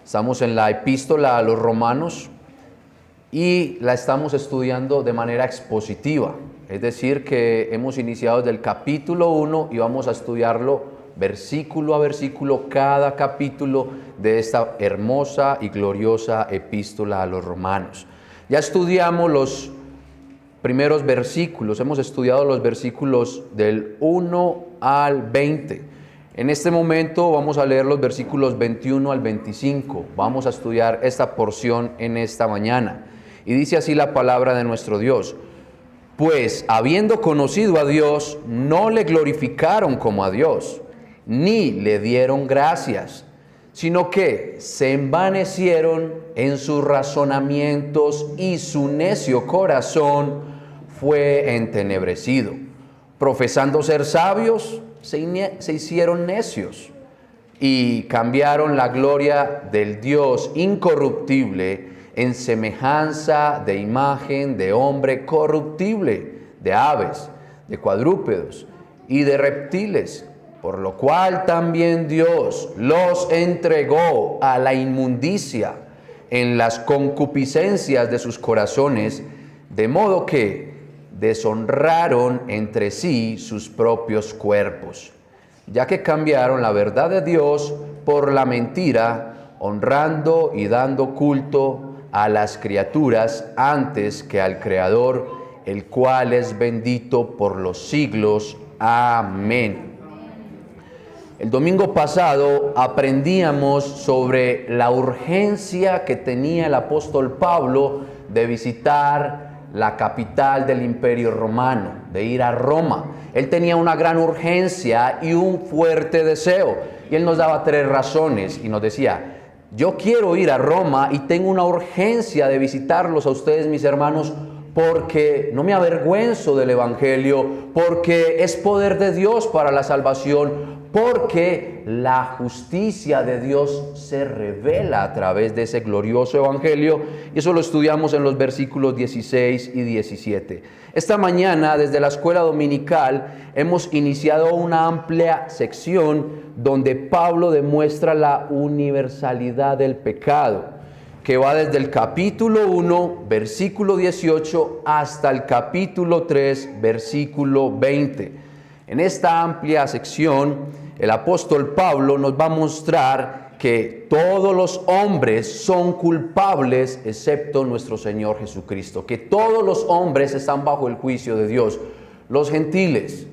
Estamos en la epístola a los Romanos y la estamos estudiando de manera expositiva. Es decir, que hemos iniciado desde el capítulo 1 y vamos a estudiarlo versículo a versículo, cada capítulo de esta hermosa y gloriosa epístola a los Romanos. Ya estudiamos los primeros versículos, hemos estudiado los versículos del 1 al 20. En este momento vamos a leer los versículos 21 al 25. Vamos a estudiar esta porción en esta mañana. Y dice así la palabra de nuestro Dios: pues habiendo conocido a Dios, no le glorificaron como a Dios, ni le dieron gracias, sino que se envanecieron en sus razonamientos y su necio corazón fue entenebrecido. Profesando ser sabios, se hicieron necios y cambiaron la gloria del Dios incorruptible en semejanza de imagen de hombre corruptible, de aves, de cuadrúpedos y de reptiles, por lo cual también Dios los entregó a la inmundicia en las concupiscencias de sus corazones, de modo que deshonraron entre sí sus propios cuerpos, ya que cambiaron la verdad de Dios por la mentira, honrando y dando culto a las criaturas antes que al Creador, el cual es bendito por los siglos. Amén. El domingo pasado aprendíamos sobre la urgencia que tenía el apóstol Pablo de visitar la capital del Imperio Romano, de ir a Roma. Él tenía una gran urgencia y un fuerte deseo. Y él nos daba 3 razones y nos decía: yo quiero ir a Roma y tengo una urgencia de visitarlos a ustedes, mis hermanos, porque no me avergüenzo del Evangelio, porque es poder de Dios para la salvación, porque la justicia de Dios se revela a través de ese glorioso Evangelio. Y eso lo estudiamos en los versículos 16 y 17. Esta mañana, desde la escuela dominical, hemos iniciado una amplia sección donde Pablo demuestra la universalidad del pecado, que va desde el capítulo 1, versículo 18, hasta el capítulo 3, versículo 20. En esta amplia sección, el apóstol Pablo nos va a mostrar que todos los hombres son culpables excepto nuestro Señor Jesucristo, que todos los hombres están bajo el juicio de Dios. Los gentiles,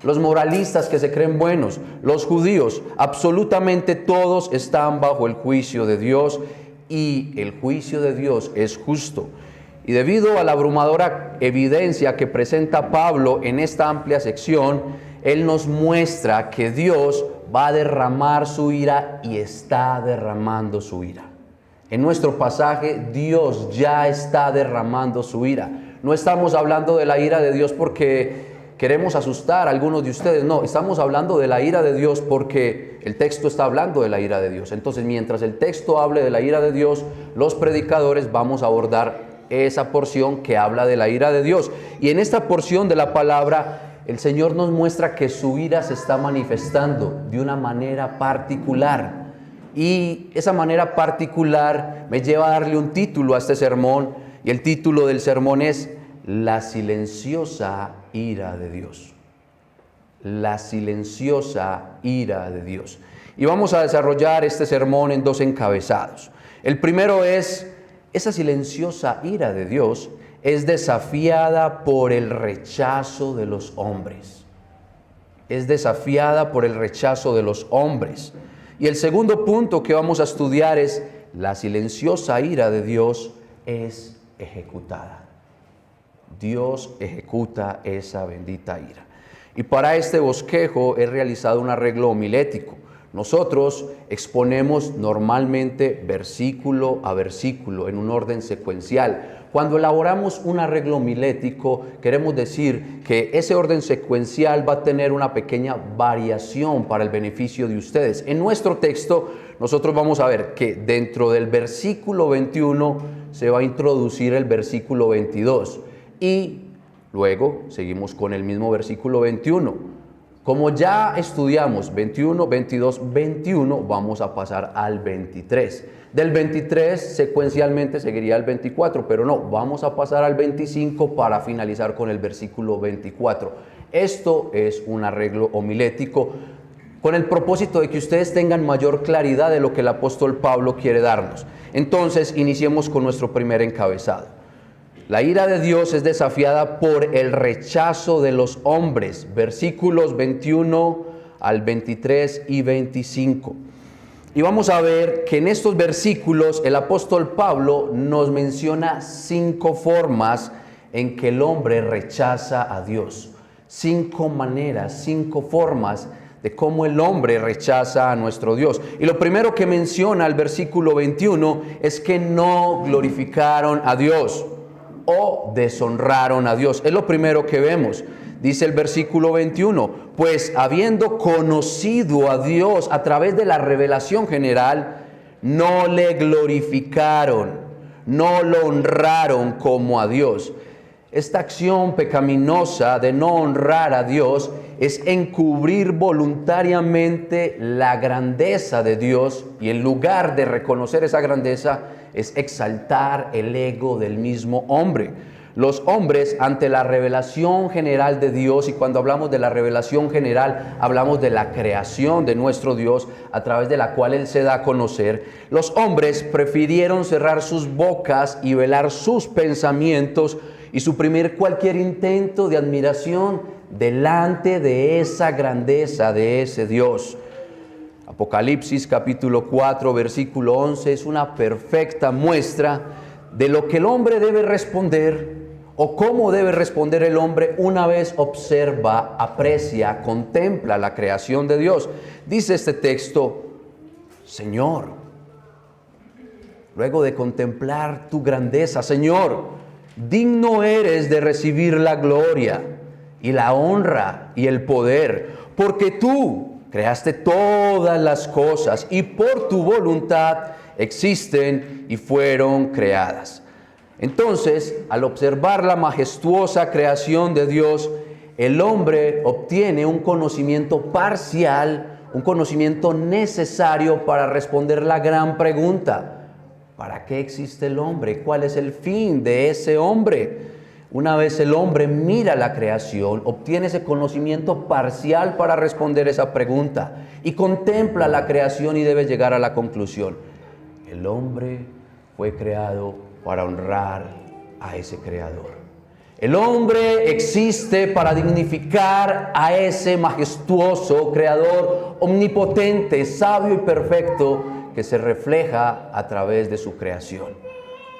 los moralistas que se creen buenos, los judíos, absolutamente todos están bajo el juicio de Dios, y el juicio de Dios es justo. Y debido a la abrumadora evidencia que presenta Pablo en esta amplia sección, él nos muestra que Dios va a derramar su ira y está derramando su ira. En nuestro pasaje, Dios ya está derramando su ira. No estamos hablando de la ira de Dios porque queremos asustar a algunos de ustedes. No, estamos hablando de la ira de Dios porque el texto está hablando de la ira de Dios. Entonces, mientras el texto hable de la ira de Dios, los predicadores vamos a abordar esa porción que habla de la ira de Dios. Y en esta porción de la palabra, el Señor nos muestra que su ira se está manifestando de una manera particular. Y esa manera particular me lleva a darle un título a este sermón. Y el título del sermón es: la silenciosa ira de Dios. La silenciosa ira de Dios. Y vamos a desarrollar este sermón en 2 encabezados. El primero es: esa silenciosa ira de Dios es desafiada por el rechazo de los hombres. Es desafiada por el rechazo de los hombres. Y el segundo punto que vamos a estudiar es: la silenciosa ira de Dios es ejecutada. Dios ejecuta esa bendita ira. Y para este bosquejo he realizado un arreglo homilético. Nosotros exponemos normalmente versículo a versículo en un orden secuencial. Cuando elaboramos un arreglo homilético, queremos decir que ese orden secuencial va a tener una pequeña variación para el beneficio de ustedes. En nuestro texto, nosotros vamos a ver que dentro del versículo 21 se va a introducir el versículo 22 y luego seguimos con el mismo versículo 21. Como ya estudiamos 21, 22, 21, vamos a pasar al 23. Del 23 secuencialmente seguiría el 24, pero no, vamos a pasar al 25 para finalizar con el versículo 24. Esto es un arreglo homilético con el propósito de que ustedes tengan mayor claridad de lo que el apóstol Pablo quiere darnos. Entonces, iniciemos con nuestro primer encabezado. La ira de Dios es desafiada por el rechazo de los hombres. Versículos 21 al 23 y 25. Y vamos a ver que en estos versículos el apóstol Pablo nos menciona 5 formas en que el hombre rechaza a Dios. 5 maneras, 5 formas de cómo el hombre rechaza a nuestro Dios. Y lo primero que menciona el versículo 21 es que no glorificaron a Dios o deshonraron a Dios. Es lo primero que vemos. Dice el versículo 21, pues habiendo conocido a Dios a través de la revelación general, no le glorificaron, no lo honraron como a Dios. Esta acción pecaminosa de no honrar a Dios es encubrir voluntariamente la grandeza de Dios, y en lugar de reconocer esa grandeza es exaltar el ego del mismo hombre. Los hombres, ante la revelación general de Dios, y cuando hablamos de la revelación general, hablamos de la creación de nuestro Dios, a través de la cual Él se da a conocer, los hombres prefirieron cerrar sus bocas y velar sus pensamientos y suprimir cualquier intento de admiración delante de esa grandeza de ese Dios. Apocalipsis capítulo 4, versículo 11 es una perfecta muestra de lo que el hombre debe responder, o cómo debe responder el hombre una vez observa, aprecia, contempla la creación de Dios. Dice este texto: Señor, luego de contemplar tu grandeza, Señor, digno eres de recibir la gloria y la honra y el poder, porque tú creaste todas las cosas y por tu voluntad existen y fueron creadas. Entonces, al observar la majestuosa creación de Dios, el hombre obtiene un conocimiento parcial, un conocimiento necesario para responder la gran pregunta: ¿para qué existe el hombre? ¿Cuál es el fin de ese hombre? Una vez el hombre mira la creación, obtiene ese conocimiento parcial para responder esa pregunta y contempla la creación y debe llegar a la conclusión: el hombre fue creado para honrar a ese creador. El hombre existe para dignificar a ese majestuoso creador omnipotente, sabio y perfecto que se refleja a través de su creación.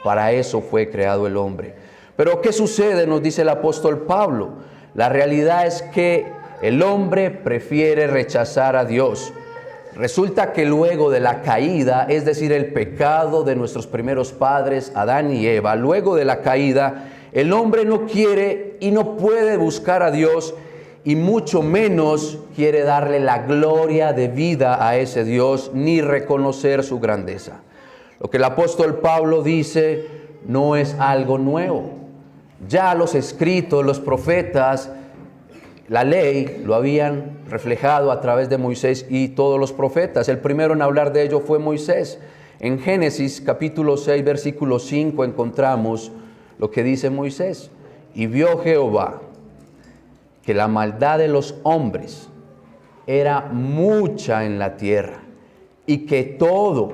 Para eso fue creado el hombre. Pero ¿qué sucede? Nos dice el apóstol Pablo. La realidad es que el hombre prefiere rechazar a Dios. Resulta que luego de la caída, es decir, el pecado de nuestros primeros padres, Adán y Eva, luego de la caída, el hombre no quiere y no puede buscar a Dios, y mucho menos quiere darle la gloria de vida a ese Dios, ni reconocer su grandeza. Lo que el apóstol Pablo dice no es algo nuevo. Ya los escritos, los profetas, la ley lo habían reflejado a través de Moisés y todos los profetas. El primero en hablar de ello fue Moisés. En Génesis capítulo 6, versículo 5 encontramos lo que dice Moisés: y vio Jehová que la maldad de los hombres era mucha en la tierra, y que todo,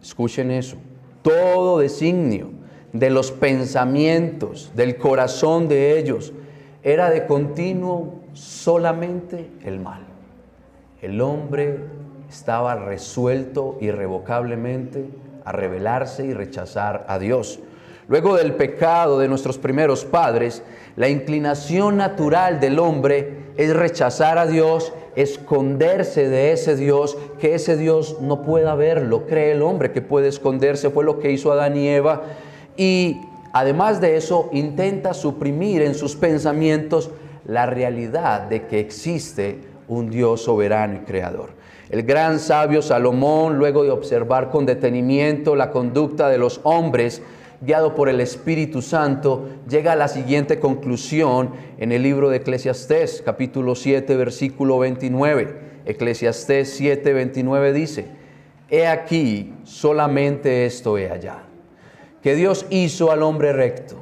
escuchen eso, todo designio de los pensamientos del corazón de ellos era de continuo solamente el mal. El hombre estaba resuelto irrevocablemente a rebelarse y rechazar a Dios. Luego del pecado de nuestros primeros padres, la inclinación natural del hombre es rechazar a Dios, esconderse de ese Dios, que ese Dios no pueda verlo. Cree el hombre que puede esconderse, fue lo que hizo Adán y Eva, y además de eso intenta suprimir en sus pensamientos la realidad de que existe un Dios soberano y creador. El gran sabio Salomón, luego de observar con detenimiento la conducta de los hombres, guiado por el Espíritu Santo, llega a la siguiente conclusión en el libro de Eclesiastés, capítulo 7, versículo 29. Eclesiastés 7, 29 dice: he aquí, solamente esto he hallado, que Dios hizo al hombre recto,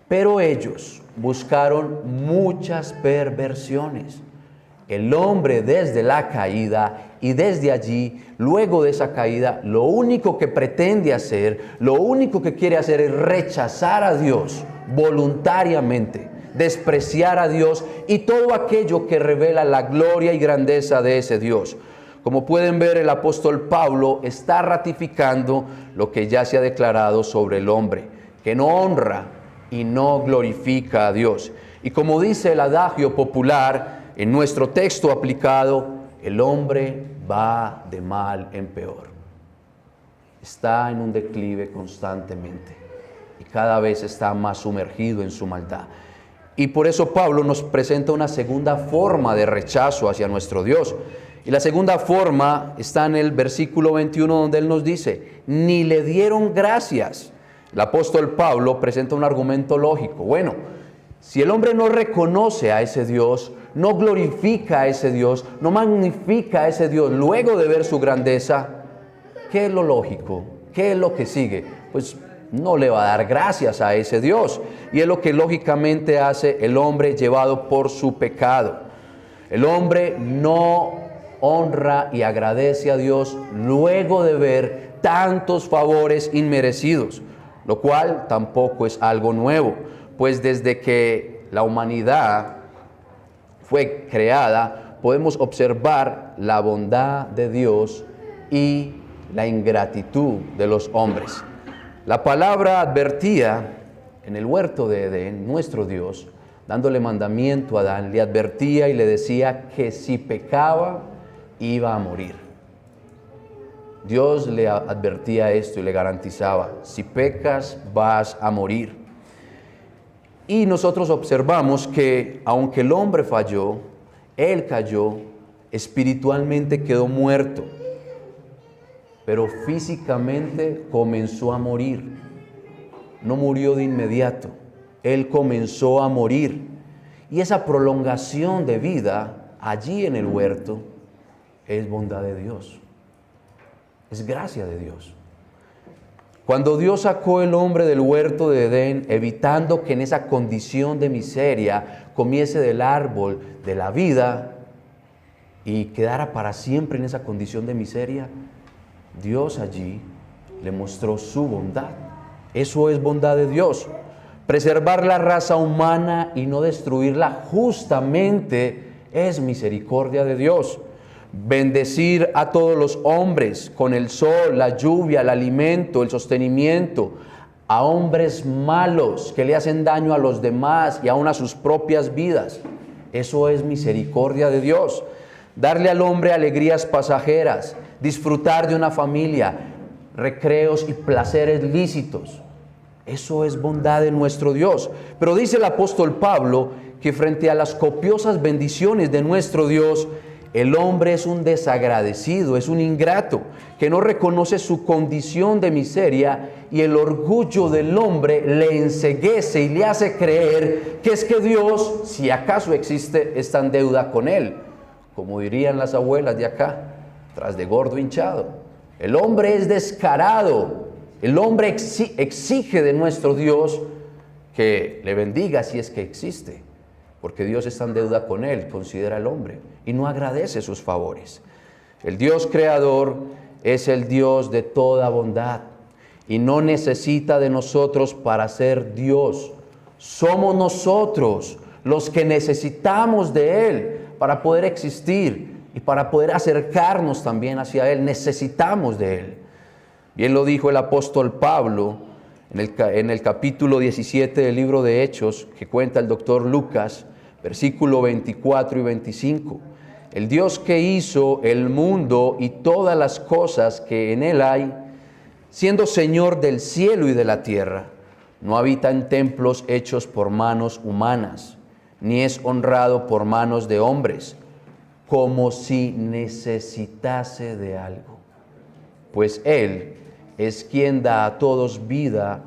pero ellos buscaron muchas perversiones. El hombre desde la caída y desde allí, luego de esa caída, lo único que pretende hacer, lo único que quiere hacer es rechazar a Dios voluntariamente, despreciar a Dios y todo aquello que revela la gloria y grandeza de ese Dios. Como pueden ver, el apóstol Pablo está ratificando lo que ya se ha declarado sobre el hombre, que no honra y no glorifica a Dios. Y como dice el adagio popular, en nuestro texto aplicado, el hombre va de mal en peor. Está en un declive constantemente y cada vez está más sumergido en su maldad. Y por eso Pablo nos presenta una segunda forma de rechazo hacia nuestro Dios. Y la segunda forma está en el versículo 21, donde él nos dice, ni le dieron gracias. El apóstol Pablo presenta un argumento lógico. Bueno, si el hombre no reconoce a ese Dios, no glorifica a ese Dios, no magnifica a ese Dios luego de ver su grandeza, ¿qué es lo lógico? ¿Qué es lo que sigue? Pues no le va a dar gracias a ese Dios. Y es lo que lógicamente hace el hombre llevado por su pecado. El hombre no honra y agradece a Dios luego de ver tantos favores inmerecidos, lo cual tampoco es algo nuevo, pues desde que la humanidad fue creada, podemos observar la bondad de Dios y la ingratitud de los hombres. La palabra advertía en el huerto de Edén, nuestro Dios, dándole mandamiento a Adán, le advertía y le decía que si pecaba, iba a morir. Dios le advertía esto y le garantizaba, si pecas, vas a morir. Y nosotros observamos que aunque el hombre falló, él cayó, espiritualmente quedó muerto, pero físicamente comenzó a morir. No murió de inmediato, él comenzó a morir. Y esa prolongación de vida allí en el huerto es bondad de Dios, es gracia de Dios. Cuando Dios sacó el hombre del huerto de Edén, evitando que en esa condición de miseria comiese del árbol de la vida y quedara para siempre en esa condición de miseria, Dios allí le mostró su bondad. Eso es bondad de Dios. Preservar la raza humana y no destruirla justamente es misericordia de Dios. Bendecir a todos los hombres con el sol, la lluvia, el alimento, el sostenimiento, a hombres malos que le hacen daño a los demás y aún a sus propias vidas. Eso es misericordia de Dios. Darle al hombre alegrías pasajeras, disfrutar de una familia, recreos y placeres lícitos. Eso es bondad de nuestro Dios. Pero dice el apóstol Pablo que frente a las copiosas bendiciones de nuestro Dios, el hombre es un desagradecido, es un ingrato, que no reconoce su condición de miseria y el orgullo del hombre le enceguece y le hace creer que es que Dios, si acaso existe, está en deuda con él. Como dirían las abuelas de acá, tras de gordo hinchado. El hombre es descarado, el hombre exige de nuestro Dios que le bendiga si es que existe. Porque Dios está en deuda con él, considera al hombre, y no agradece sus favores. El Dios creador es el Dios de toda bondad y no necesita de nosotros para ser Dios. Somos nosotros los que necesitamos de Él para poder existir y para poder acercarnos también hacia Él. Necesitamos de Él. Bien lo dijo el apóstol Pablo en el capítulo 17 del libro de Hechos, que cuenta el doctor Lucas, versículo 24 y 25. El Dios que hizo el mundo y todas las cosas que en él hay, siendo Señor del cielo y de la tierra, no habita en templos hechos por manos humanas, ni es honrado por manos de hombres, como si necesitase de algo. Pues Él es quien da a todos vida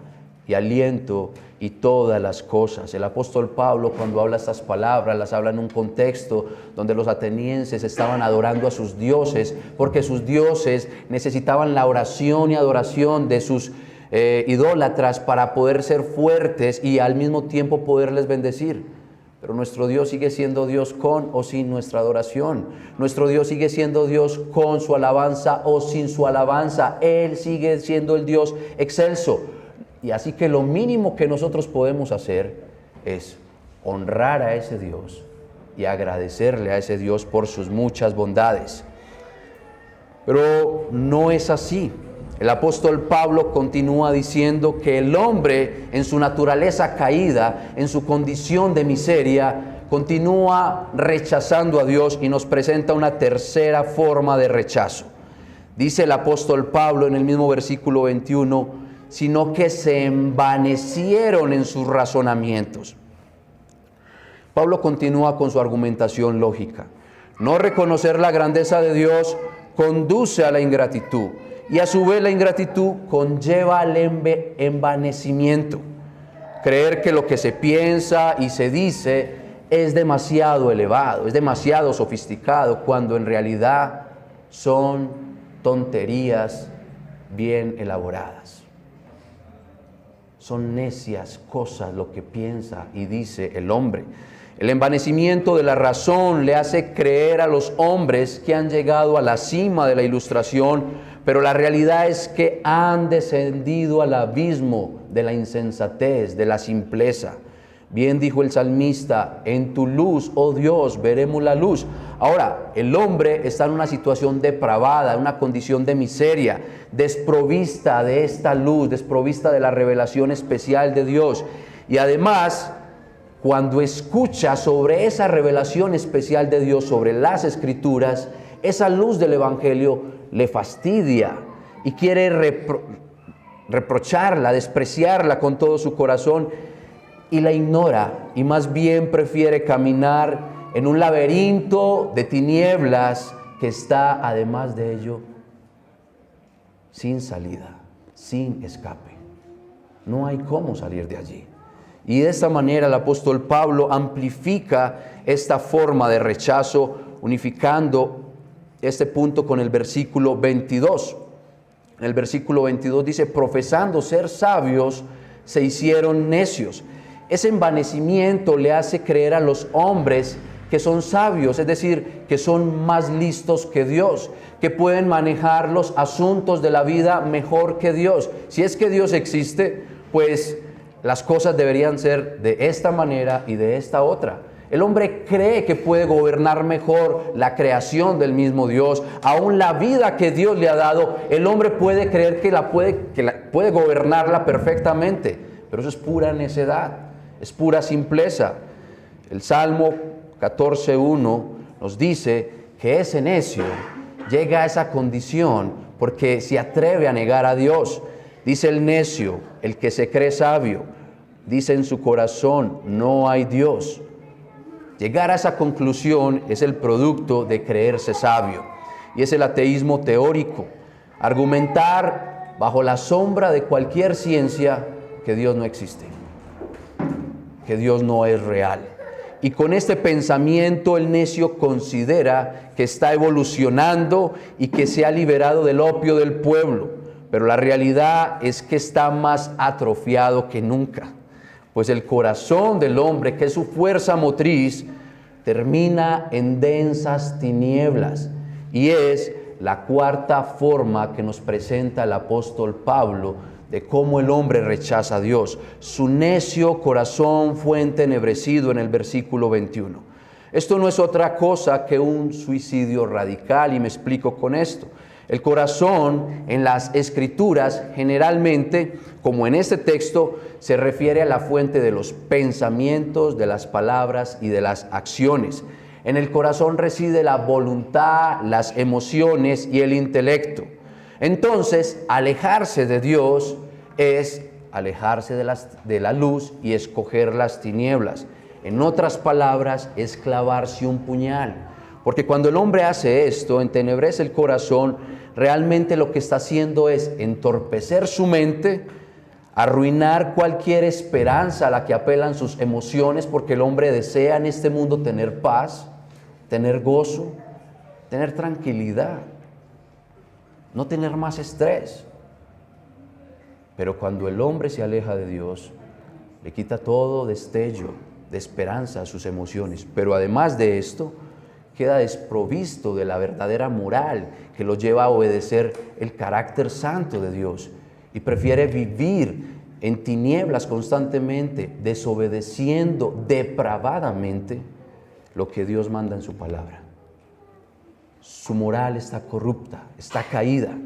y aliento y todas las cosas. El apóstol Pablo, cuando habla estas palabras, las habla en un contexto donde los atenienses estaban adorando a sus dioses, porque sus dioses necesitaban la oración y adoración de sus idólatras para poder ser fuertes y al mismo tiempo poderles bendecir. Pero nuestro Dios sigue siendo Dios con o sin nuestra adoración. Nuestro Dios sigue siendo Dios con su alabanza o sin su alabanza. Él sigue siendo el Dios excelso. Y así que lo mínimo que nosotros podemos hacer es honrar a ese Dios y agradecerle a ese Dios por sus muchas bondades. Pero no es así. El apóstol Pablo continúa diciendo que el hombre en su naturaleza caída, en su condición de miseria, continúa rechazando a Dios y nos presenta una tercera forma de rechazo. Dice el apóstol Pablo en el mismo versículo 21, sino que se envanecieron en sus razonamientos. Pablo continúa con su argumentación lógica. No reconocer la grandeza de Dios conduce a la ingratitud. Y a su vez la ingratitud conlleva al envanecimiento. Creer que lo que se piensa y se dice es demasiado elevado, es demasiado sofisticado, cuando en realidad son tonterías bien elaboradas. Son necias cosas lo que piensa y dice el hombre. El envanecimiento de la razón le hace creer a los hombres que han llegado a la cima de la ilustración, pero la realidad es que han descendido al abismo de la insensatez, de la simpleza. Bien dijo el salmista, en tu luz, oh Dios, veremos la luz. Ahora, el hombre está en una situación depravada, en una condición de miseria, desprovista de esta luz, desprovista de la revelación especial de Dios. Y además, cuando escucha sobre esa revelación especial de Dios, sobre las Escrituras, esa luz del Evangelio le fastidia y quiere reprocharla, despreciarla con todo su corazón, y la ignora, y más bien prefiere caminar en un laberinto de tinieblas que está, además de ello, sin salida, sin escape. No hay cómo salir de allí. Y de esta manera el apóstol Pablo amplifica esta forma de rechazo, unificando este punto con el versículo 22. En el versículo 22 dice, profesando ser sabios, se hicieron necios. Ese envanecimiento le hace creer a los hombres que son sabios, es decir, que son más listos que Dios, que pueden manejar los asuntos de la vida mejor que Dios. Si es que Dios existe, pues las cosas deberían ser de esta manera y de esta otra. El hombre cree que puede gobernar mejor la creación del mismo Dios, aún la vida que Dios le ha dado. El hombre puede creer que puede gobernarla perfectamente, pero eso es pura necedad, es pura simpleza. El Salmo 14:1 nos dice que ese necio llega a esa condición porque se atreve a negar a Dios. Dice el necio, el que se cree sabio, dice en su corazón, no hay Dios. Llegar a esa conclusión es el producto de creerse sabio, y es el ateísmo teórico. Argumentar bajo la sombra de cualquier ciencia que Dios no existe, que Dios no es real. Y con este pensamiento el necio considera que está evolucionando y que se ha liberado del opio del pueblo, pero la realidad es que está más atrofiado que nunca. Pues el corazón del hombre, que es su fuerza motriz, termina en densas tinieblas. Y es la cuarta forma que nos presenta el apóstol Pablo de cómo el hombre rechaza a Dios. Su necio corazón fue entenebrecido en el versículo 21. Esto no es otra cosa que un suicidio radical, y me explico con esto. El corazón en las Escrituras generalmente, como en este texto, se refiere a la fuente de los pensamientos, de las palabras y de las acciones. En el corazón reside la voluntad, las emociones y el intelecto. Entonces, alejarse de Dios es alejarse de la luz y escoger las tinieblas. En otras palabras, es clavarse un puñal. Porque cuando el hombre hace esto, entenebrece el corazón, realmente lo que está haciendo es entorpecer su mente, arruinar cualquier esperanza a la que apelan sus emociones, porque el hombre desea en este mundo tener paz, tener gozo, tener tranquilidad, no tener más estrés. Pero cuando el hombre se aleja de Dios, le quita todo destello de esperanza a sus emociones. Pero además de esto, queda desprovisto de la verdadera moral que lo lleva a obedecer el carácter santo de Dios y prefiere vivir en tinieblas constantemente, desobedeciendo depravadamente lo que Dios manda en su palabra. Su moral está corrupta, está caída.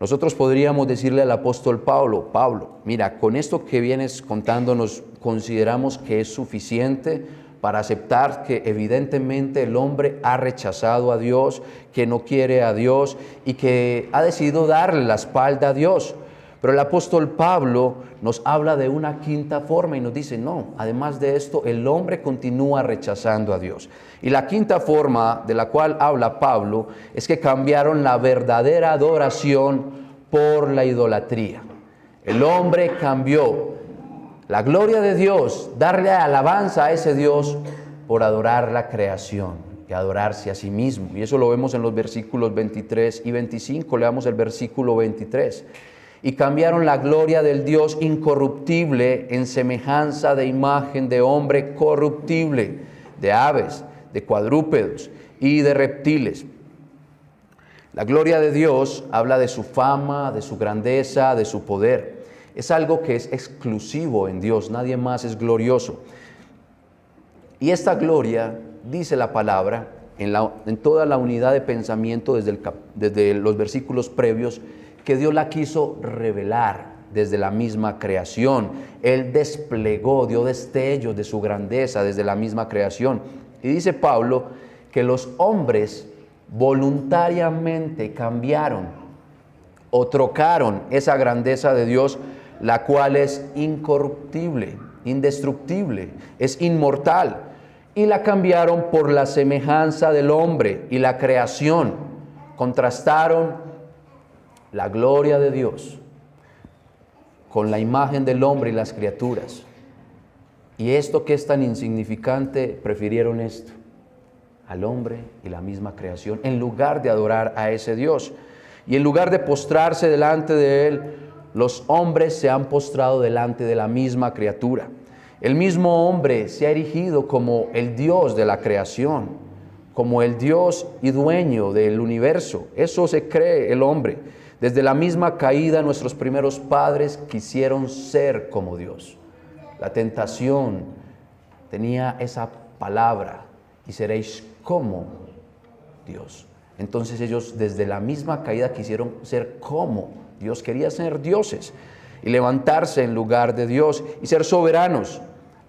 Nosotros podríamos decirle al apóstol Pablo, mira, con esto que vienes contándonos, consideramos que es suficiente para aceptar que evidentemente el hombre ha rechazado a Dios, que no quiere a Dios y que ha decidido darle la espalda a Dios. Pero el apóstol Pablo nos habla de una quinta forma y nos dice, no, además de esto, el hombre continúa rechazando a Dios. Y la quinta forma de la cual habla Pablo es que cambiaron la verdadera adoración por la idolatría. El hombre cambió la gloria de Dios, darle alabanza a ese Dios, por adorar la creación y adorarse a sí mismo. Y eso lo vemos en los versículos 23 y 25. Leamos el versículo 23. Y cambiaron la gloria del Dios incorruptible en semejanza de imagen de hombre corruptible, de aves, de cuadrúpedos y de reptiles. La gloria de Dios habla de su fama, de su grandeza, de su poder. Es algo que es exclusivo en Dios, nadie más es glorioso. Y esta gloria, dice la palabra, en toda la unidad de pensamiento desde los versículos previos, que Dios la quiso revelar desde la misma creación. Él desplegó, dio destellos de su grandeza desde la misma creación. Y dice Pablo que los hombres voluntariamente cambiaron o trocaron esa grandeza de Dios, la cual es incorruptible, indestructible, es inmortal, y la cambiaron por la semejanza del hombre y la creación. Contrastaron la gloria de Dios con la imagen del hombre y las criaturas. Y esto que es tan insignificante, prefirieron esto, al hombre y la misma creación, en lugar de adorar a ese Dios. Y en lugar de postrarse delante de Él, los hombres se han postrado delante de la misma criatura. El mismo hombre se ha erigido como el Dios de la creación, como el Dios y dueño del universo. Eso se cree el hombre. Desde la misma caída, nuestros primeros padres quisieron ser como Dios. La tentación tenía esa palabra, y seréis como Dios. Entonces ellos desde la misma caída quisieron ser como Dios. Querían ser dioses y levantarse en lugar de Dios y ser soberanos,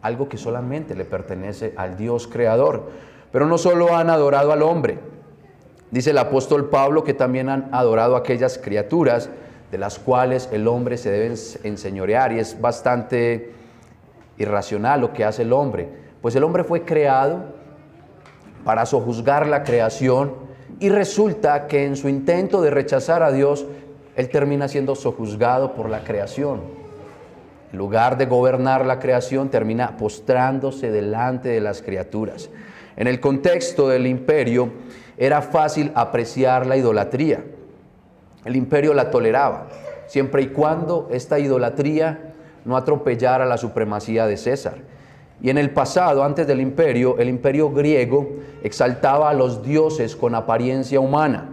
algo que solamente le pertenece al Dios creador. Pero no solo han adorado al hombre. Dice el apóstol Pablo que también han adorado a aquellas criaturas de las cuales el hombre se debe enseñorear, y es bastante irracional lo que hace el hombre. Pues el hombre fue creado para sojuzgar la creación, y resulta que en su intento de rechazar a Dios, él termina siendo sojuzgado por la creación. En lugar de gobernar la creación, termina postrándose delante de las criaturas. En el contexto del imperio, era fácil apreciar la idolatría. El imperio la toleraba, siempre y cuando esta idolatría no atropellara la supremacía de César. Y en el pasado, antes del imperio, el imperio griego exaltaba a los dioses con apariencia humana.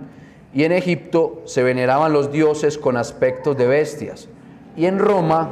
Y en Egipto se veneraban los dioses con aspectos de bestias. Y en Roma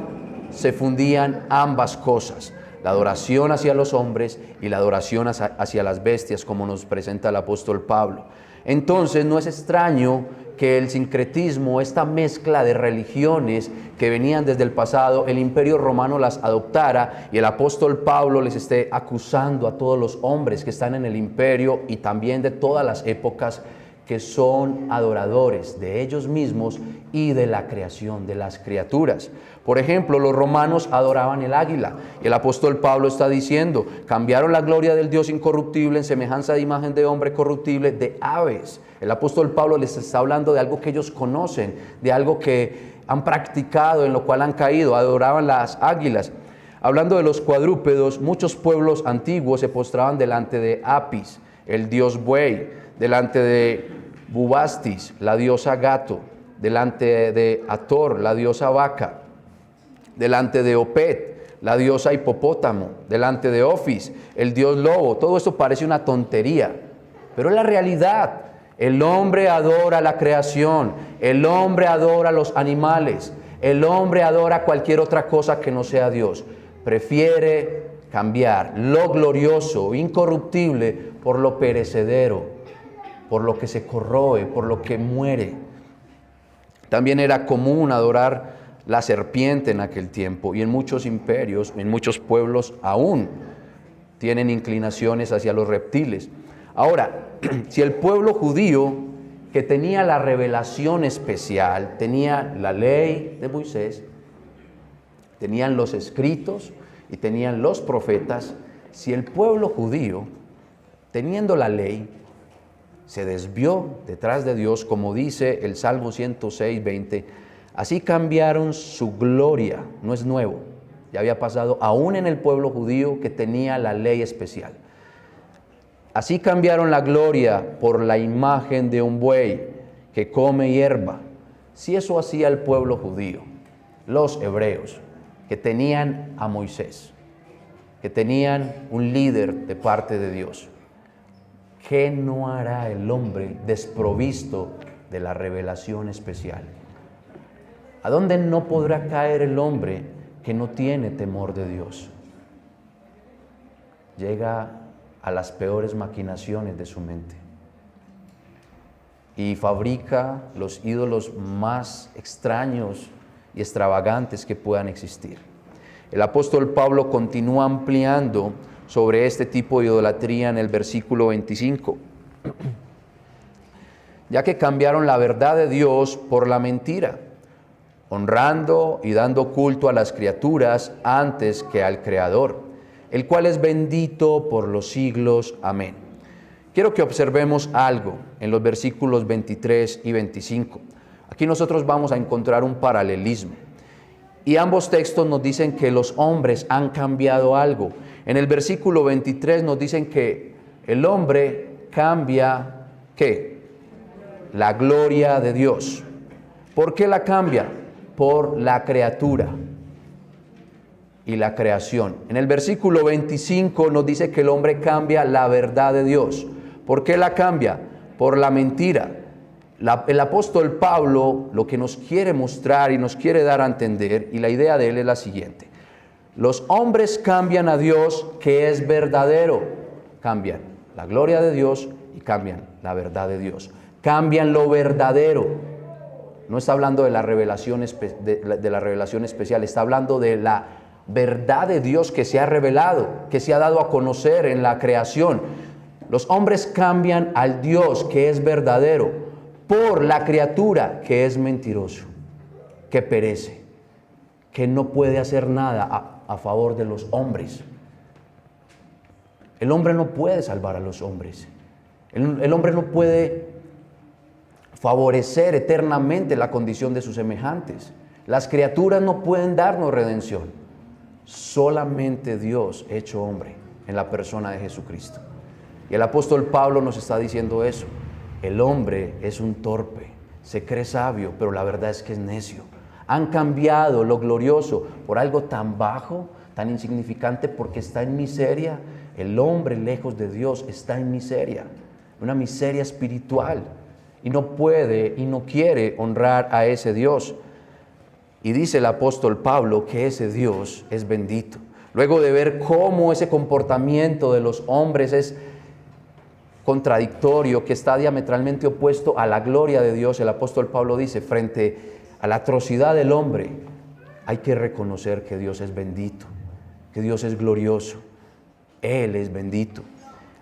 se fundían ambas cosas, la adoración hacia los hombres y la adoración hacia las bestias, como nos presenta el apóstol Pablo. Entonces no es extraño que el sincretismo, esta mezcla de religiones que venían desde el pasado, el imperio romano las adoptara, y el apóstol Pablo les esté acusando a todos los hombres que están en el imperio y también de todas las épocas, que son adoradores de ellos mismos y de la creación, de las criaturas. Por ejemplo, los romanos adoraban el águila. El apóstol Pablo está diciendo, cambiaron la gloria del Dios incorruptible en semejanza de imagen de hombre corruptible, de aves. El apóstol Pablo les está hablando de algo que ellos conocen, de algo que han practicado, en lo cual han caído, adoraban las águilas. Hablando de los cuadrúpedos, muchos pueblos antiguos se postraban delante de Apis, el dios buey, delante de Bubastis, la diosa gato, delante de Ator, la diosa vaca, delante de Opet, la diosa hipopótamo, delante de Ofis, el dios lobo. Todo esto parece una tontería, pero es la realidad. El hombre adora la creación, el hombre adora los animales, el hombre adora cualquier otra cosa que no sea Dios. Prefiere cambiar lo glorioso, incorruptible, por lo perecedero, por lo que se corroe, por lo que muere. También era común adorar la serpiente en aquel tiempo, y en muchos imperios, en muchos pueblos aún tienen inclinaciones hacia los reptiles. Ahora, si el pueblo judío, que tenía la revelación especial, tenía la ley de Moisés, tenían los escritos y tenían los profetas, si el pueblo judío, teniendo la ley, se desvió detrás de Dios, como dice el Salmo 106, 20, así cambiaron su gloria, no es nuevo, ya había pasado aún en el pueblo judío que tenía la ley especial. Así cambiaron la gloria por la imagen de un buey que come hierba. Si eso hacía el pueblo judío, los hebreos, que tenían a Moisés, que tenían un líder de parte de Dios, ¿qué no hará el hombre desprovisto de la revelación especial? ¿A dónde no podrá caer el hombre que no tiene temor de Dios? Llega a las peores maquinaciones de su mente y fabrica los ídolos más extraños y extravagantes que puedan existir. El apóstol Pablo continúa ampliando sobre este tipo de idolatría en el versículo 25. Ya que cambiaron la verdad de Dios por la mentira, honrando y dando culto a las criaturas antes que al Creador, el cual es bendito por los siglos. Amén. Quiero que observemos algo en los versículos 23 y 25. Aquí nosotros vamos a encontrar un paralelismo. Y ambos textos nos dicen que los hombres han cambiado algo. En el versículo 23 nos dicen que el hombre cambia, ¿qué? La gloria de Dios. ¿Por qué la cambia? Por la criatura y la creación. En el versículo 25 nos dice que el hombre cambia la verdad de Dios. ¿Por qué la cambia? Por la mentira. El apóstol Pablo lo que nos quiere mostrar y nos quiere dar a entender, y la idea de él es la siguiente: los hombres cambian a Dios, que es verdadero, cambian la gloria de Dios y cambian la verdad de Dios, cambian lo verdadero. No está hablando de la revelación, de la revelación especial, está hablando de la verdad de Dios que se ha revelado, que se ha dado a conocer en la creación. Los hombres cambian al Dios que es verdadero por la criatura que es mentiroso, que perece, que no puede hacer nada a favor de los hombres. El hombre no puede salvar a los hombres. El hombre no puede favorecer eternamente la condición de sus semejantes. Las criaturas no pueden darnos redención. Solamente Dios hecho hombre en la persona de Jesucristo. Y el apóstol Pablo nos está diciendo eso. El hombre es un torpe, se cree sabio, pero la verdad es que es necio. Han cambiado lo glorioso por algo tan bajo, tan insignificante, porque está en miseria. El hombre, lejos de Dios, está en miseria, una miseria espiritual, y no puede y no quiere honrar a ese Dios. Y dice el apóstol Pablo que ese Dios es bendito. Luego de ver cómo ese comportamiento de los hombres es contradictorio, que está diametralmente opuesto a la gloria de Dios, el apóstol Pablo dice: frente a la atrocidad del hombre, hay que reconocer que Dios es bendito, que Dios es glorioso, Él es bendito.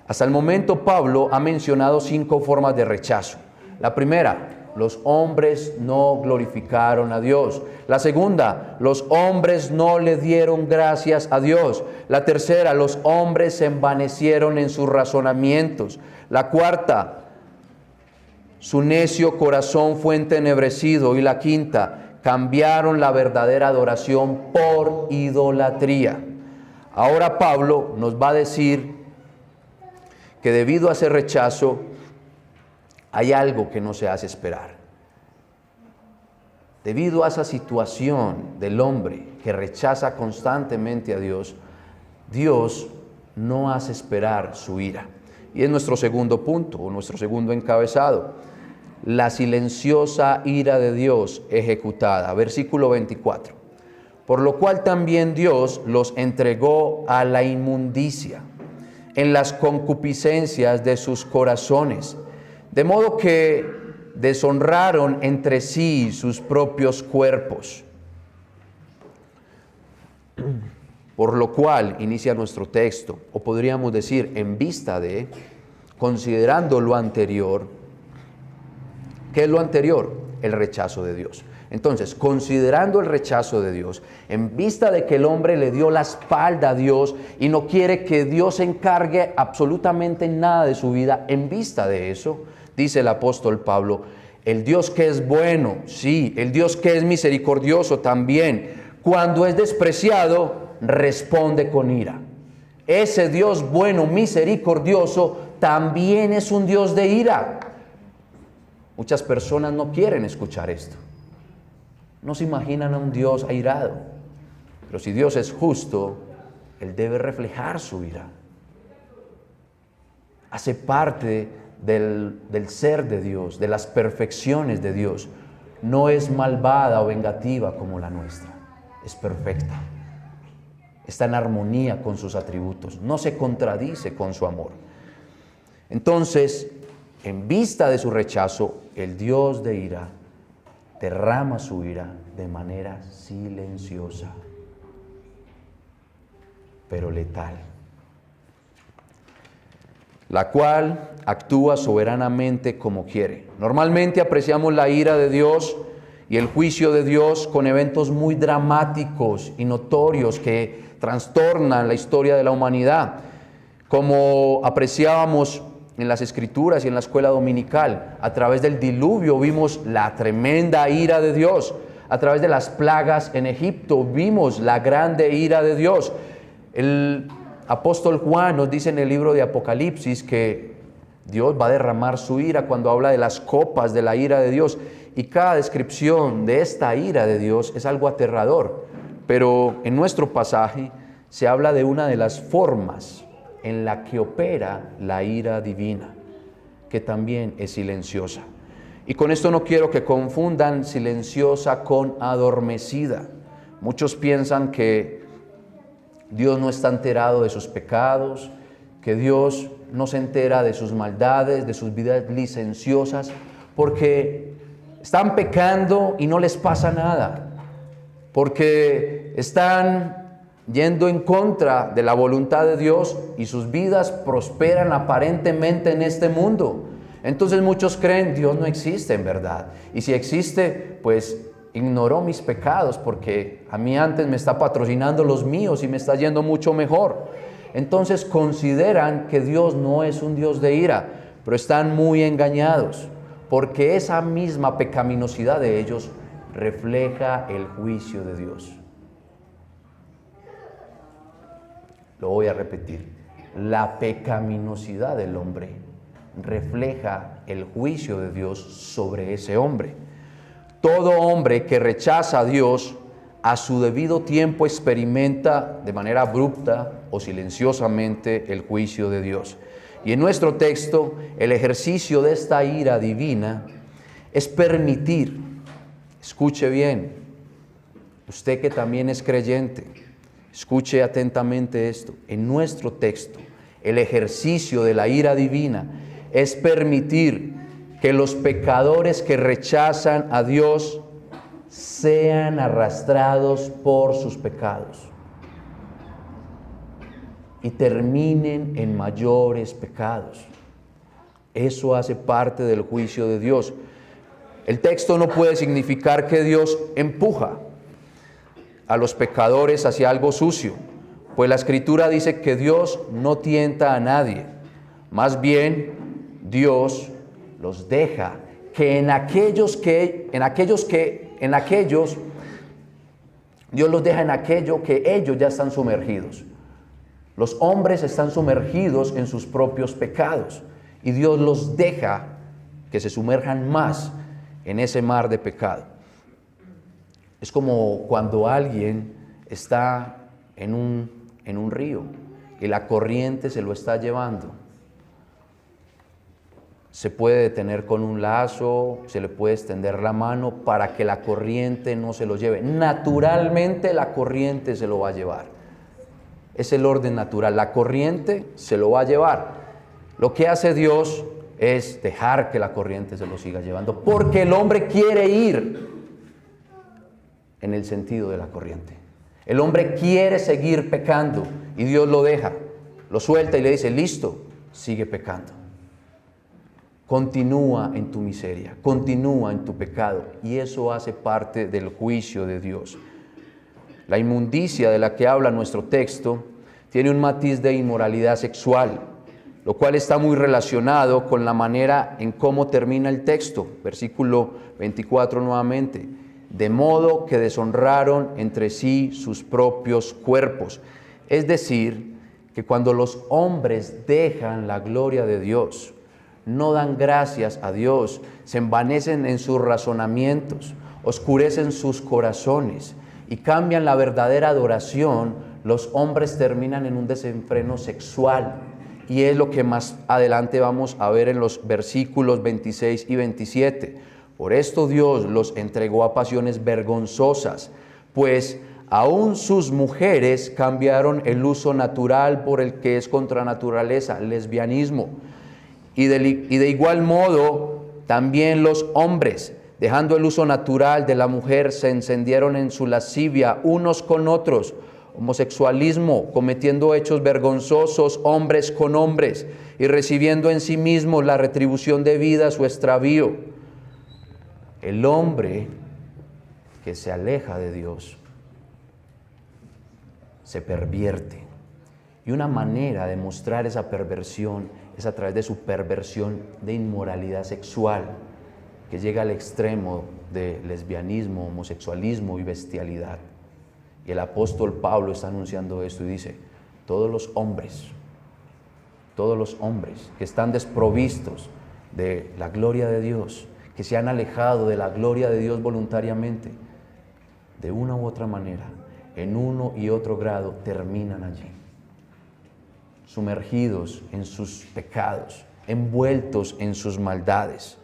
Hasta el momento Pablo ha mencionado 5 formas de rechazo. La primera: los hombres no glorificaron a Dios. La segunda: los hombres no le dieron gracias a Dios. La tercera: los hombres se envanecieron en sus razonamientos. La cuarta: su necio corazón fue entenebrecido. Y la quinta: cambiaron la verdadera adoración por idolatría. Ahora Pablo nos va a decir que debido a ese rechazo hay algo que no se hace esperar. Debido a esa situación del hombre que rechaza constantemente a Dios, Dios no hace esperar su ira. Y es nuestro segundo punto, o nuestro segundo encabezado. La silenciosa ira de Dios ejecutada. Versículo 24. Por lo cual también Dios los entregó a la inmundicia en las concupiscencias de sus corazones, de modo que deshonraron entre sí sus propios cuerpos. Por lo cual, inicia nuestro texto, o podríamos decir, en vista de, considerando lo anterior. ¿Qué es lo anterior? El rechazo de Dios. Entonces, considerando el rechazo de Dios, en vista de que el hombre le dio la espalda a Dios y no quiere que Dios se encargue absolutamente nada de su vida, en vista de eso, dice el apóstol Pablo, el Dios que es bueno, sí, el Dios que es misericordioso también, cuando es despreciado, responde con ira. Ese Dios bueno, misericordioso, también es un Dios de ira. Muchas personas no quieren escuchar esto. No se imaginan a un Dios airado. Pero si Dios es justo, Él debe reflejar su ira. Hace parte del ser de Dios, de las perfecciones de Dios. No es malvada o vengativa como la nuestra. Es perfecta. Está en armonía con sus atributos. No se contradice con su amor. Entonces, en vista de su rechazo, el Dios de ira derrama su ira de manera silenciosa, pero letal, la cual actúa soberanamente como quiere. Normalmente apreciamos la ira de Dios y el juicio de Dios con eventos muy dramáticos y notorios que trastornan la historia de la humanidad, como apreciábamos en las Escrituras y en la escuela dominical. A través del diluvio vimos la tremenda ira de Dios. A través de las plagas en Egipto vimos la grande ira de Dios. El apóstol Juan nos dice en el libro de Apocalipsis que Dios va a derramar su ira cuando habla de las copas de la ira de Dios. Y cada descripción de esta ira de Dios es algo aterrador. Pero en nuestro pasaje se habla de una de las formas en la que opera la ira divina, que también es silenciosa. Y con esto no quiero que confundan silenciosa con adormecida. Muchos piensan que Dios no está enterado de sus pecados, que Dios no se entera de sus maldades, de sus vidas licenciosas, porque están pecando y no les pasa nada, porque están yendo en contra de la voluntad de Dios y sus vidas prosperan aparentemente en este mundo. Entonces muchos creen Dios no existe en verdad. Y si existe, pues ignoró mis pecados porque a mí antes me está patrocinando los míos y me está yendo mucho mejor. Entonces consideran que Dios no es un Dios de ira, pero están muy engañados porque esa misma pecaminosidad de ellos refleja el juicio de Dios. Lo voy a repetir. La pecaminosidad del hombre refleja el juicio de Dios sobre ese hombre. Todo hombre que rechaza a Dios a su debido tiempo experimenta de manera abrupta o silenciosamente el juicio de Dios. Y en nuestro texto, el ejercicio de esta ira divina es permitir, escuche bien, usted que también es creyente, escuche atentamente esto. En nuestro texto, el ejercicio de la ira divina es permitir que los pecadores que rechazan a Dios sean arrastrados por sus pecados y terminen en mayores pecados. Eso hace parte del juicio de Dios. El texto no puede significar que Dios empuja a los pecadores hacia algo sucio, pues la Escritura dice que Dios no tienta a nadie. Más bien, Dios los deja que en aquellos que en aquellos, Dios los deja en aquello que ellos ya están sumergidos. Los hombres están sumergidos en sus propios pecados y Dios los deja que se sumerjan más en ese mar de pecado. Es como cuando alguien está en un río y la corriente se lo está llevando. Se puede detener con un lazo, se le puede extender la mano para que la corriente no se lo lleve. Naturalmente la corriente se lo va a llevar. Es el orden natural. La corriente se lo va a llevar. Lo que hace Dios es dejar que la corriente se lo siga llevando, porque el hombre quiere ir en el sentido de la corriente. El hombre quiere seguir pecando y Dios lo deja, lo suelta y le dice, listo, sigue pecando. Continúa en tu miseria, continúa en tu pecado, y eso hace parte del juicio de Dios. La inmundicia de la que habla nuestro texto tiene un matiz de inmoralidad sexual, lo cual está muy relacionado con la manera en cómo termina el texto. Versículo 24 nuevamente. De modo que deshonraron entre sí sus propios cuerpos. Es decir, que cuando los hombres dejan la gloria de Dios, no dan gracias a Dios, se envanecen en sus razonamientos, oscurecen sus corazones y cambian la verdadera adoración, los hombres terminan en un desenfreno sexual. Y es lo que más adelante vamos a ver en los versículos 26 y 27. Por esto Dios los entregó a pasiones vergonzosas, pues aún sus mujeres cambiaron el uso natural por el que es contra naturaleza, lesbianismo. Y de igual modo, también los hombres, dejando el uso natural de la mujer, se encendieron en su lascivia unos con otros, homosexualismo, cometiendo hechos vergonzosos hombres con hombres y recibiendo en sí mismos la retribución debida a su extravío. El hombre que se aleja de Dios se pervierte. Y una manera de mostrar esa perversión es a través de su perversión de inmoralidad sexual, que llega al extremo de lesbianismo, homosexualismo y bestialidad. Y el apóstol Pablo está anunciando esto y dice, todos los hombres que están desprovistos de la gloria de Dios, que se han alejado de la gloria de Dios voluntariamente, de una u otra manera, en uno y otro grado, terminan allí, sumergidos en sus pecados, envueltos en sus maldades.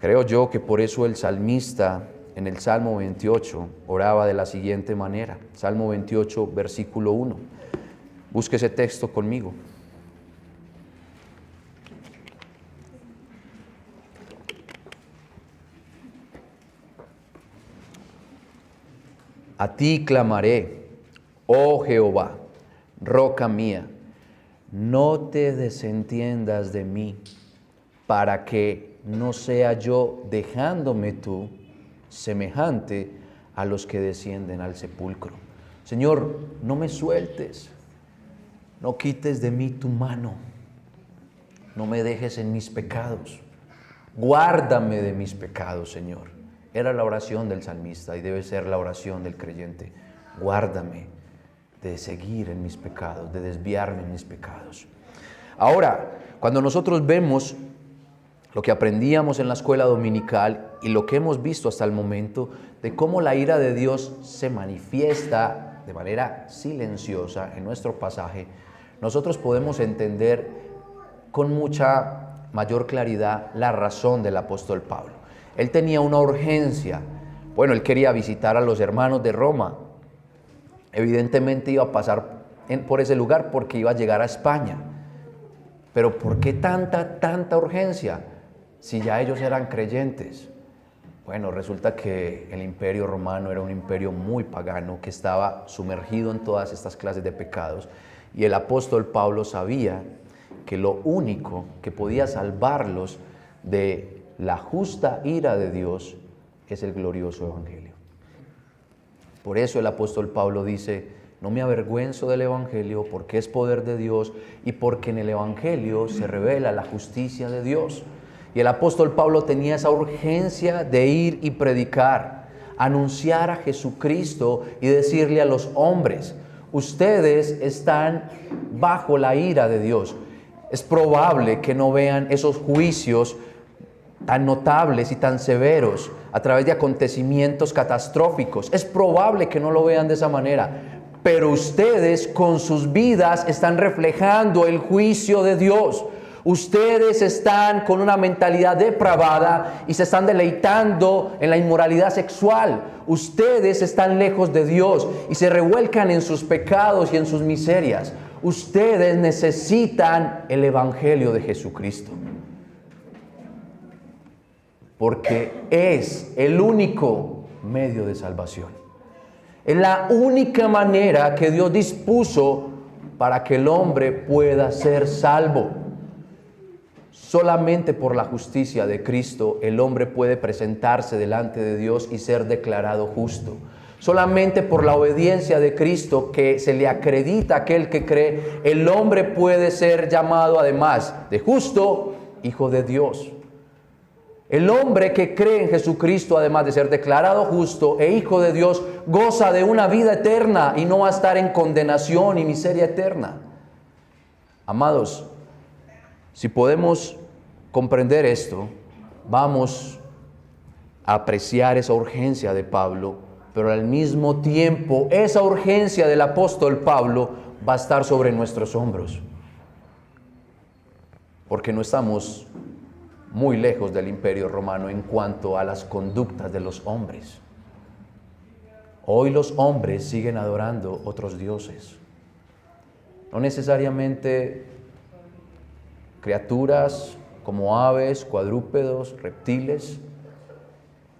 Creo yo que por eso el salmista en el Salmo 28 oraba de la siguiente manera. Salmo 28, versículo 1. Busque ese texto conmigo. A ti clamaré, oh Jehová, roca mía, no te desentiendas de mí, para que no sea yo, dejándome tú, semejante a los que descienden al sepulcro. Señor, no me sueltes, no quites de mí tu mano, no me dejes en mis pecados, guárdame de mis pecados, Señor. Era la oración del salmista y debe ser la oración del creyente. Guárdame de seguir en mis pecados, de desviarme en mis pecados. Ahora, cuando nosotros vemos lo que aprendíamos en la escuela dominical y lo que hemos visto hasta el momento de cómo la ira de Dios se manifiesta de manera silenciosa en nuestro pasaje, nosotros podemos entender con mucha mayor claridad la razón del apóstol Pablo. Él tenía una urgencia. Bueno, él quería visitar a los hermanos de Roma. Evidentemente iba a pasar por ese lugar porque iba a llegar a España. Pero ¿por qué tanta urgencia? Si ya ellos eran creyentes. Bueno, resulta que el imperio romano era un imperio muy pagano que estaba sumergido en todas estas clases de pecados. Y el apóstol Pablo sabía que lo único que podía salvarlos de la justa ira de Dios es el glorioso evangelio. Por eso el apóstol Pablo dice, no me avergüenzo del evangelio porque es poder de Dios y porque en el evangelio se revela la justicia de Dios. Y el apóstol Pablo tenía esa urgencia de ir y predicar, anunciar a Jesucristo y decirle a los hombres: ustedes están bajo la ira de Dios. Es probable que no vean esos juicios tan notables y tan severos a través de acontecimientos catastróficos. Es probable que no lo vean de esa manera, pero ustedes con sus vidas están reflejando el juicio de Dios. Ustedes están con una mentalidad depravada y se están deleitando en la inmoralidad sexual. Ustedes están lejos de Dios y se revuelcan en sus pecados y en sus miserias. Ustedes necesitan el Evangelio de Jesucristo, porque es el único medio de salvación. Es la única manera que Dios dispuso para que el hombre pueda ser salvo. Solamente por la justicia de Cristo el hombre puede presentarse delante de Dios y ser declarado justo. Solamente por la obediencia de Cristo, que se le acredita a aquel que cree, el hombre puede ser llamado, además de justo, hijo de Dios. El hombre que cree en Jesucristo, además de ser declarado justo e hijo de Dios, goza de una vida eterna y no va a estar en condenación y miseria eterna. Amados, si podemos comprender esto, vamos a apreciar esa urgencia de Pablo, pero al mismo tiempo esa urgencia del apóstol Pablo va a estar sobre nuestros hombros, porque no estamos muy lejos del Imperio Romano en cuanto a las conductas de los hombres. Hoy los hombres siguen adorando otros dioses, no necesariamente criaturas como aves, cuadrúpedos, reptiles,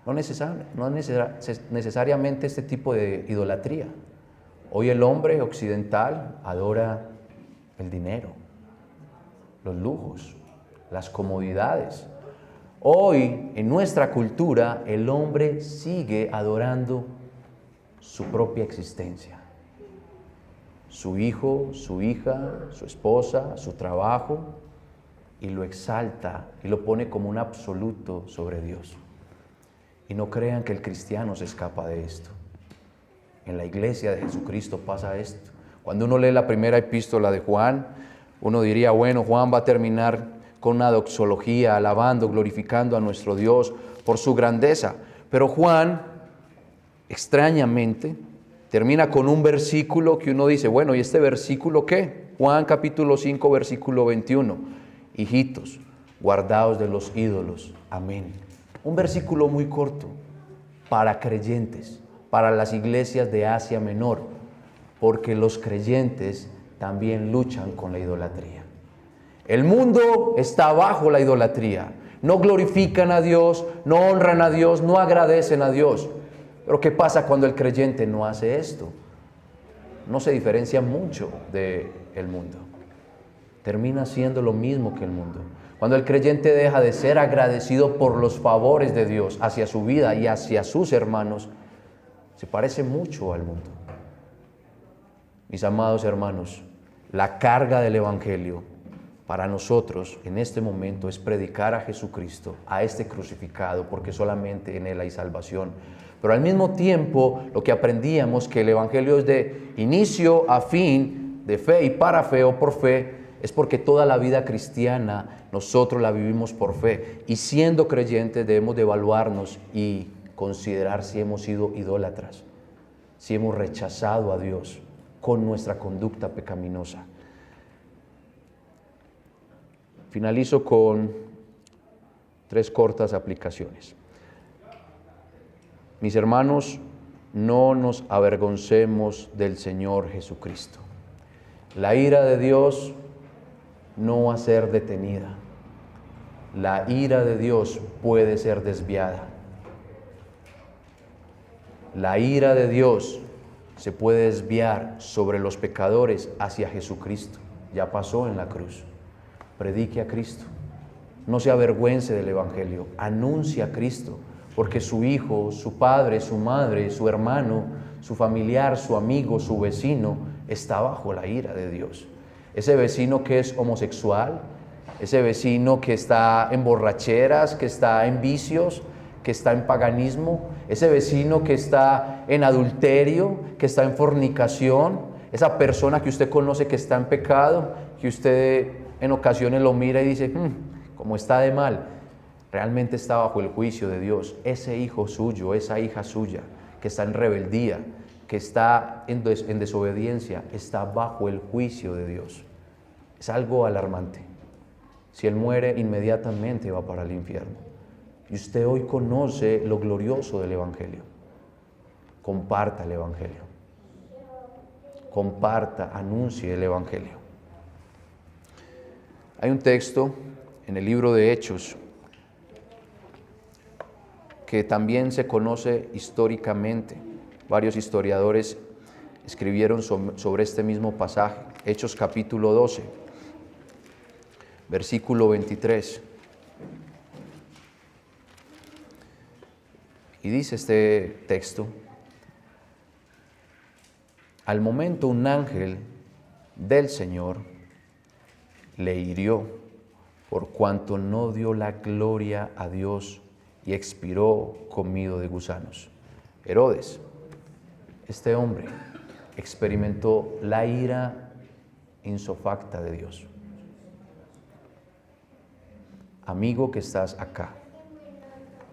no necesariamente este tipo de idolatría. Hoy el hombre occidental adora el dinero, los lujos, las comodidades. Hoy en nuestra cultura el hombre sigue adorando su propia existencia, su hijo, su hija, su esposa, su trabajo, y lo exalta y lo pone como un absoluto sobre Dios. Y no crean que el cristiano se escapa de esto. En la iglesia de Jesucristo pasa esto. Cuando uno lee la primera epístola de Juan, uno diría, bueno, Juan va a terminar con una doxología, alabando, glorificando a nuestro Dios por su grandeza. Pero Juan, extrañamente, termina con un versículo que uno dice, bueno, ¿y este versículo qué? Juan capítulo 5, versículo 21. Hijitos, guardaos de los ídolos. Amén. Un versículo muy corto para creyentes, para las iglesias de Asia Menor, porque los creyentes también luchan con la idolatría. El mundo está bajo la idolatría. No glorifican a Dios, no honran a Dios, no agradecen a Dios. Pero ¿qué pasa cuando el creyente no hace esto? No se diferencia mucho del mundo. Termina siendo lo mismo que el mundo. Cuando el creyente deja de ser agradecido por los favores de Dios hacia su vida y hacia sus hermanos, se parece mucho al mundo. Mis amados hermanos, la carga del Evangelio para nosotros en este momento es predicar a Jesucristo, a este crucificado, porque solamente en Él hay salvación. Pero al mismo tiempo, lo que aprendíamos, que el Evangelio es de inicio a fin, de fe y para fe o por fe, es porque toda la vida cristiana nosotros la vivimos por fe. Y siendo creyentes debemos de evaluarnos y considerar si hemos sido idólatras, si hemos rechazado a Dios con nuestra conducta pecaminosa. Finalizo con 3 cortas aplicaciones. Mis hermanos, no nos avergoncemos del Señor Jesucristo. La ira de Dios no va a ser detenida. La ira de Dios puede ser desviada. La ira de Dios se puede desviar sobre los pecadores hacia Jesucristo. Ya pasó en la cruz. Predique a Cristo. No se avergüence del Evangelio. Anuncie a Cristo, porque su hijo, su padre, su madre, su hermano, su familiar, su amigo, su vecino está bajo la ira de Dios. Ese vecino que es homosexual, ese vecino que está en borracheras, que está en vicios, que está en paganismo, ese vecino que está en adulterio, que está en fornicación, esa persona que usted conoce que está en pecado, que usted en ocasiones lo mira y dice, como está de mal, realmente está bajo el juicio de Dios. Ese hijo suyo, esa hija suya, que está en rebeldía, que está en desobediencia, está bajo el juicio de Dios. Es algo alarmante. Si él muere, inmediatamente va para el infierno. Y usted hoy conoce lo glorioso del Evangelio. Comparta el Evangelio. Comparta, anuncie el Evangelio. Hay un texto en el libro de Hechos que también se conoce históricamente. Varios historiadores escribieron sobre este mismo pasaje. Hechos capítulo 12, versículo 23. Y dice este texto: al momento un ángel del Señor le hirió por cuanto no dio la gloria a Dios y expiró comido de gusanos. Herodes, este hombre, experimentó la ira insofacta de Dios. Amigo que estás acá,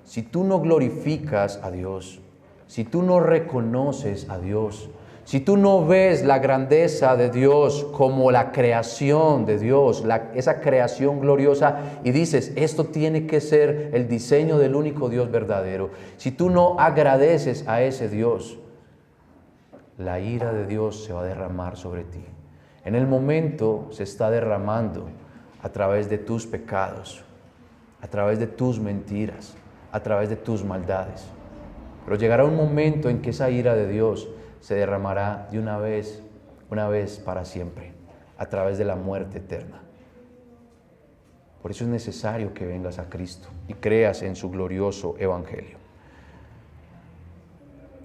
si tú no glorificas a Dios, si tú no reconoces a Dios, si tú no ves la grandeza de Dios como la creación de Dios, esa creación gloriosa, y dices, esto tiene que ser el diseño del único Dios verdadero, si tú no agradeces a ese Dios, la ira de Dios se va a derramar sobre ti. En el momento se está derramando a través de tus pecados, a través de tus mentiras, a través de tus maldades. Pero llegará un momento en que esa ira de Dios se derramará de una vez para siempre, a través de la muerte eterna. Por eso es necesario que vengas a Cristo y creas en su glorioso Evangelio.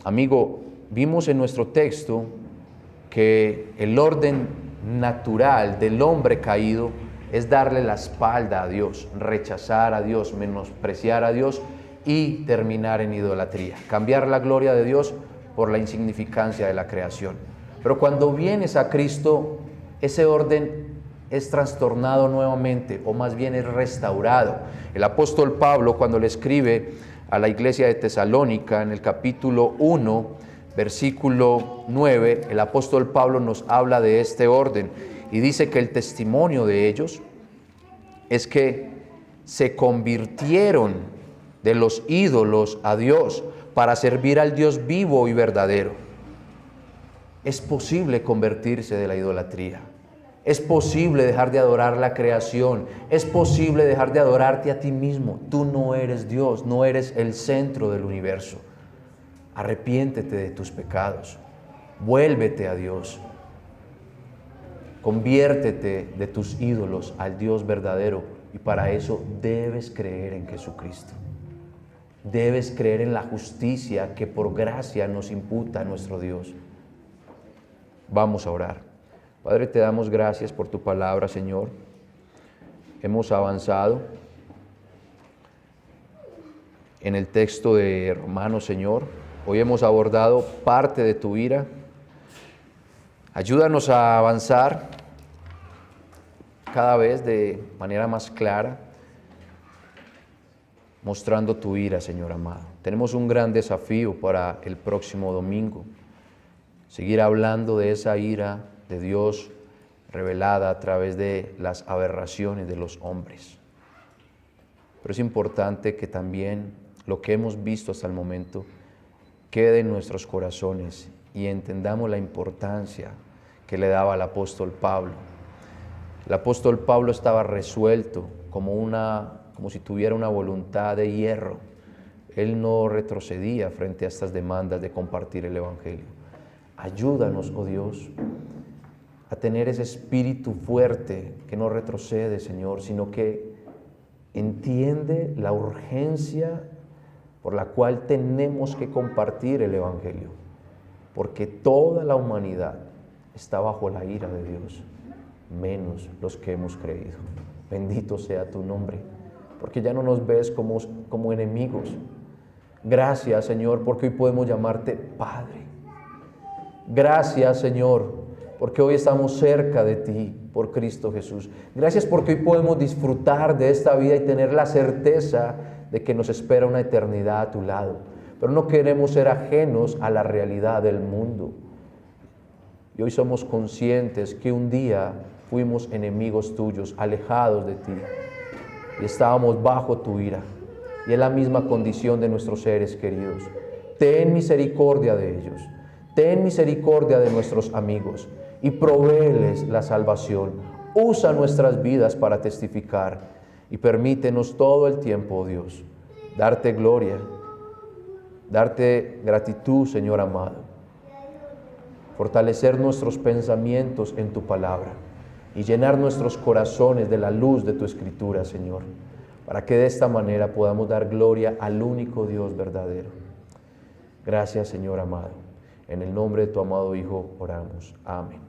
Amigo, vimos en nuestro texto que el orden natural del hombre caído es darle la espalda a Dios, rechazar a Dios, menospreciar a Dios y terminar en idolatría. Cambiar la gloria de Dios por la insignificancia de la creación. Pero cuando vienes a Cristo, ese orden es trastornado nuevamente, o más bien es restaurado. El apóstol Pablo, cuando le escribe a la iglesia de Tesalónica, en el capítulo 1, versículo 9, el apóstol Pablo nos habla de este orden y dice que el testimonio de ellos es que se convirtieron de los ídolos a Dios para servir al Dios vivo y verdadero. Es posible convertirse de la idolatría. Es posible dejar de adorar la creación. Es posible dejar de adorarte a ti mismo. Tú no eres Dios, no eres el centro del universo. Arrepiéntete de tus pecados. Vuélvete a Dios. Conviértete de tus ídolos al Dios verdadero. Y para eso debes creer en Jesucristo. Debes creer en la justicia que por gracia nos imputa nuestro Dios. Vamos a orar. Padre, te damos gracias por tu palabra, Señor. Hemos avanzado en el texto de Romanos, Señor. Hoy hemos abordado parte de tu ira. Ayúdanos a avanzar cada vez de manera más clara, mostrando tu ira, Señor amado. Tenemos un gran desafío para el próximo domingo. Seguir hablando de esa ira de Dios revelada a través de las aberraciones de los hombres. Pero es importante que también lo que hemos visto hasta el momento quede en nuestros corazones y entendamos la importancia que le daba al apóstol Pablo. El apóstol Pablo estaba resuelto como si tuviera una voluntad de hierro. Él no retrocedía frente a estas demandas de compartir el Evangelio. Ayúdanos, oh Dios, a tener ese espíritu fuerte que no retrocede, Señor, sino que entiende la urgencia por la cual tenemos que compartir el Evangelio, porque toda la humanidad está bajo la ira de Dios, menos los que hemos creído. Bendito sea tu nombre, porque ya no nos ves como enemigos. Gracias, Señor, porque hoy podemos llamarte Padre. Gracias, Señor, porque hoy estamos cerca de ti por Cristo Jesús. Gracias porque hoy podemos disfrutar de esta vida y tener la certeza de que nos espera una eternidad a tu lado. Pero no queremos ser ajenos a la realidad del mundo. Y hoy somos conscientes que un día fuimos enemigos tuyos, alejados de ti, y estábamos bajo tu ira. Y es la misma condición de nuestros seres queridos. Ten misericordia de ellos. Ten misericordia de nuestros amigos y provéeles la salvación. Usa nuestras vidas para testificar y permítenos todo el tiempo, oh Dios, darte gloria, darte gratitud, Señor amado, fortalecer nuestros pensamientos en tu palabra y llenar nuestros corazones de la luz de tu Escritura, Señor, para que de esta manera podamos dar gloria al único Dios verdadero. Gracias, Señor amado. En el nombre de tu amado Hijo oramos. Amén.